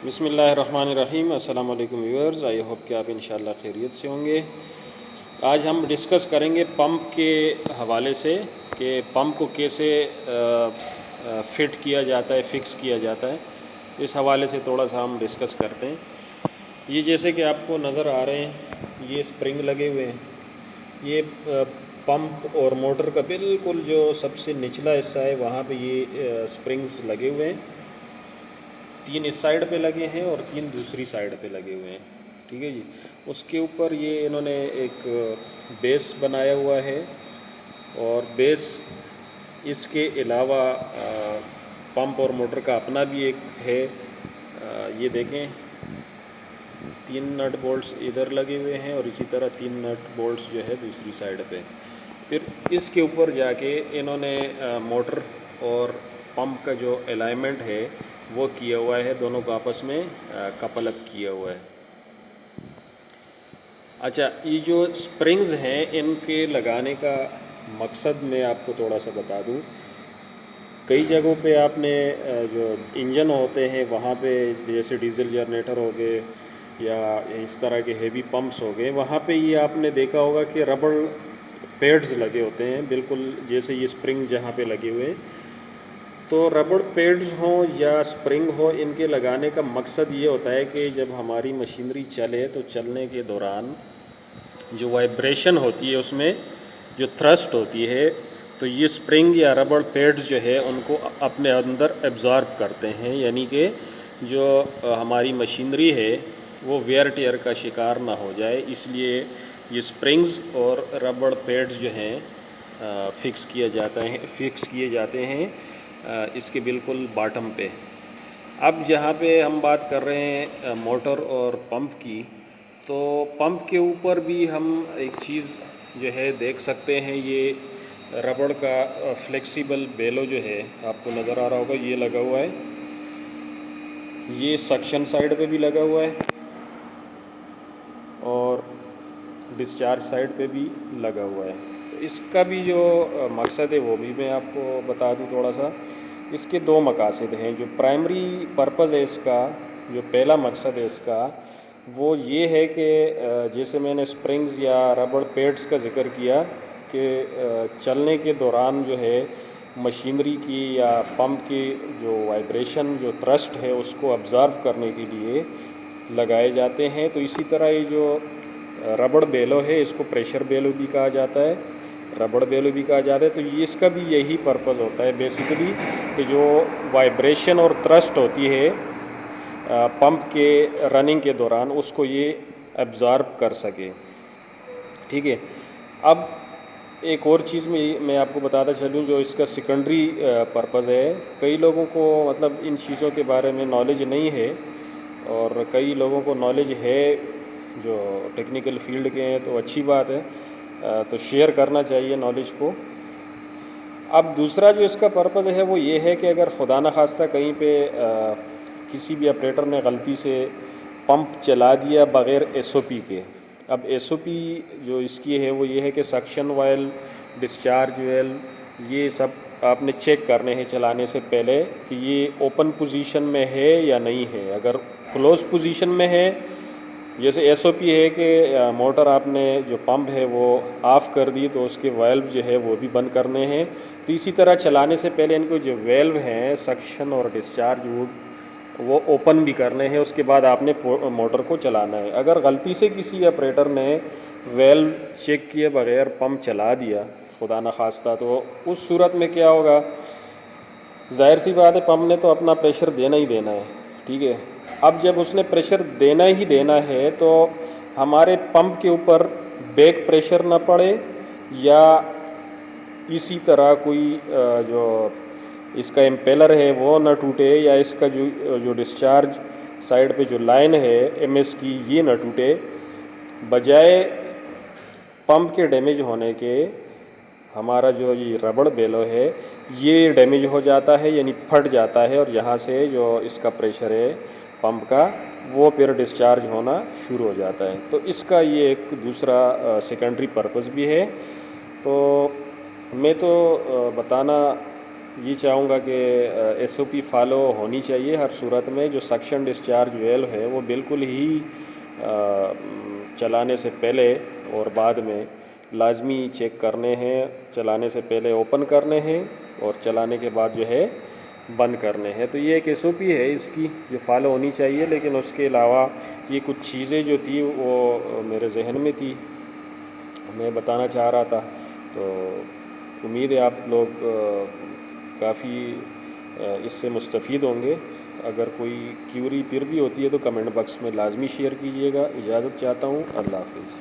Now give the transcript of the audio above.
بسم اللہ الرحمن الرحیم۔ السلام علیکم ویورز، آئی ہوپ کہ آپ انشاءاللہ خیریت سے ہوں گے۔ آج ہم ڈسکس کریں گے پمپ کے حوالے سے کہ پمپ کو کیسے فٹ کیا جاتا ہے، فکس کیا جاتا ہے۔ اس حوالے سے تھوڑا سا ہم ڈسکس کرتے ہیں۔ یہ جیسے کہ آپ کو نظر آ رہے ہیں، یہ اسپرنگ لگے ہوئے ہیں۔ یہ پمپ اور موٹر کا بالکل جو سب سے نچلا حصہ ہے وہاں پہ یہ اسپرنگز لگے ہوئے ہیں۔ 3 اس سائڈ پہ لگے ہیں اور 3 دوسری سائڈ پہ لگے ہوئے ہیں، ٹھیک ہے جی۔ اس کے اوپر یہ انہوں نے ایک بیس بنایا ہوا ہے، اور بیس اس کے علاوہ پمپ اور موٹر کا اپنا بھی ایک ہے۔ یہ دیکھیں 3 نٹ بولٹس ادھر لگے ہوئے ہیں اور اسی طرح 3 نٹ بولٹس جو ہے دوسری سائڈ پہ۔ پھر اس کے اوپر جا کے انہوں نے موٹر اور پمپ کا جو الائنمنٹ ہے وہ کیا ہوا ہے، دونوں کو آپس میں کپل اپ کیا ہوا ہے۔ اچھا، یہ جو سپرنگز ہیں ان کے لگانے کا مقصد میں آپ کو تھوڑا سا بتا دوں۔ کئی جگہوں پہ آپ نے جو انجن ہوتے ہیں وہاں پہ، جیسے ڈیزل جنریٹر ہو گئے یا اس طرح کے ہیوی پمپس ہو گئے، وہاں پہ یہ آپ نے دیکھا ہوگا کہ ربڑ پیڈز لگے ہوتے ہیں، بالکل جیسے یہ سپرنگ جہاں پہ لگے ہوئے ہیں۔ تو ربڑ پیڈز ہوں یا سپرنگ ہو، ان کے لگانے کا مقصد یہ ہوتا ہے کہ جب ہماری مشینری چلے تو چلنے کے دوران جو وائبریشن ہوتی ہے، اس میں جو تھرسٹ ہوتی ہے، تو یہ سپرنگ یا ربڑ پیڈز جو ہے ان کو اپنے اندر ایبزارب کرتے ہیں، یعنی کہ جو ہماری مشینری ہے وہ ویئر ٹیئر کا شکار نہ ہو جائے، اس لیے یہ سپرنگز اور ربڑ پیڈز جو ہیں فکس کیے جاتے ہیں اس کے بالکل باٹم پہ۔ اب جہاں پہ ہم بات کر رہے ہیں موٹر اور پمپ کی، تو پمپ کے اوپر بھی ہم ایک چیز جو ہے دیکھ سکتے ہیں۔ یہ ربڑ کا فلیکسیبل بیلو جو ہے آپ کو نظر آ رہا ہوگا، یہ لگا ہوا ہے۔ یہ سکشن سائڈ پہ بھی لگا ہوا ہے اور ڈسچارج سائڈ پہ بھی لگا ہوا ہے۔ اس کا بھی جو مقصد ہے وہ بھی میں آپ کو بتا دوں تھوڑا سا۔ اس کے 2 مقاصد ہیں۔ جو پرائمری پرپز ہے اس کا، جو پہلا مقصد ہے اس کا، وہ یہ ہے کہ جیسے میں نے سپرنگز یا ربڑ پیڈز کا ذکر کیا کہ چلنے کے دوران جو ہے مشینری کی یا پمپ کی جو وائبریشن، جو تھرسٹ ہے، اس کو ابزارو کرنے کے لیے لگائے جاتے ہیں۔ تو اسی طرح یہ جو ربڑ بیلو ہے اس کو پریشر بیلو بھی کہا جاتا ہے، ربڑ بیلو بھی کہا جاتا ہے۔ تو اس کا بھی یہی پرپز ہوتا ہے بیسیکلی کہ جو وائبریشن اور تھرسٹ ہوتی ہے پمپ کے رننگ کے دوران، اس کو یہ ایبزارب کر سکے، ٹھیک ہے۔ اب ایک اور چیز میں آپ کو بتاتا چلوں جو اس کا سیکنڈری پرپز ہے۔ کئی لوگوں کو مطلب ان چیزوں کے بارے میں نالج نہیں ہے، اور کئی لوگوں کو نالج ہے جو ٹیکنیکل فیلڈ کے ہیں، تو اچھی بات ہے، تو شیئر کرنا چاہیے نالج کو۔ اب دوسرا جو اس کا پرپز ہے وہ یہ ہے کہ اگر خدا نخواستہ کہیں پہ کسی بھی آپریٹر نے غلطی سے پمپ چلا دیا بغیر ایس او پی کے۔ اب ایس او پی جو اس کی ہے وہ یہ ہے کہ سکشن وائل، ڈسچارج ویل، یہ سب آپ نے چیک کرنے ہیں چلانے سے پہلے کہ یہ اوپن پوزیشن میں ہے یا نہیں ہے۔ اگر کلوز پوزیشن میں ہے، جیسے ایس او پی ہے کہ موٹر آپ نے جو پمپ ہے وہ آف کر دی تو اس کے ویلو جو ہے وہ بھی بند کرنے ہیں۔ تو اسی طرح چلانے سے پہلے ان کو جو ویلو ہیں سکشن اور ڈسچارج وہ اوپن بھی کرنے ہیں، اس کے بعد آپ نے موٹر کو چلانا ہے۔ اگر غلطی سے کسی آپریٹر نے ویلو چیک کیے بغیر پمپ چلا دیا خدا نخواستہ، تو اس صورت میں کیا ہوگا؟ ظاہر سی بات ہے، پمپ نے تو اپنا پریشر دینا ہی دینا ہے، ٹھیک ہے۔ اب جب اس نے پریشر دینا ہی دینا ہے تو ہمارے پمپ کے اوپر بیک پریشر نہ پڑے، یا اسی طرح کوئی جو اس کا امپیلر ہے وہ نہ ٹوٹے، یا اس کا جو ڈسچارج سائڈ پہ جو لائن ہے ایم ایس کی یہ نہ ٹوٹے۔ بجائے پمپ کے ڈیمیج ہونے کے ہمارا جو یہ ربڑ بیلو ہے یہ ڈیمیج ہو جاتا ہے، یعنی پھٹ جاتا ہے، اور یہاں سے جو اس کا پریشر ہے پمپ کا وہ پھر ڈسچارج ہونا شروع ہو جاتا ہے۔ تو اس کا یہ ایک دوسرا سیکنڈری پرپز بھی ہے۔ تو میں تو بتانا یہ چاہوں گا کہ ایس او پی فالو ہونی چاہیے ہر صورت میں. جو سکشن ڈسچارج ویل ہے وہ بالکل ہی چلانے سے پہلے اور بعد میں لازمی چیک کرنے ہیں. چلانے سے پہلے اوپن کرنے ہیں اور چلانے کے بعد جو ہے بند کرنے ہیں. تو یہ ایک ایس او پی ہے اس کی جو فالو ہونی چاہیے. لیکن اس کے علاوہ یہ کچھ چیزیں جو تھی وہ میرے ذہن میں تھی, میں بتانا چاہ رہا تھا. تو امید ہے آپ لوگ کافی اس سے مستفید ہوں گے. اگر کوئی کیوری پھر بھی ہوتی ہے تو کمنٹ باکس میں لازمی شیئر کیجیے گا. اجازت چاہتا ہوں. اللہ حافظ.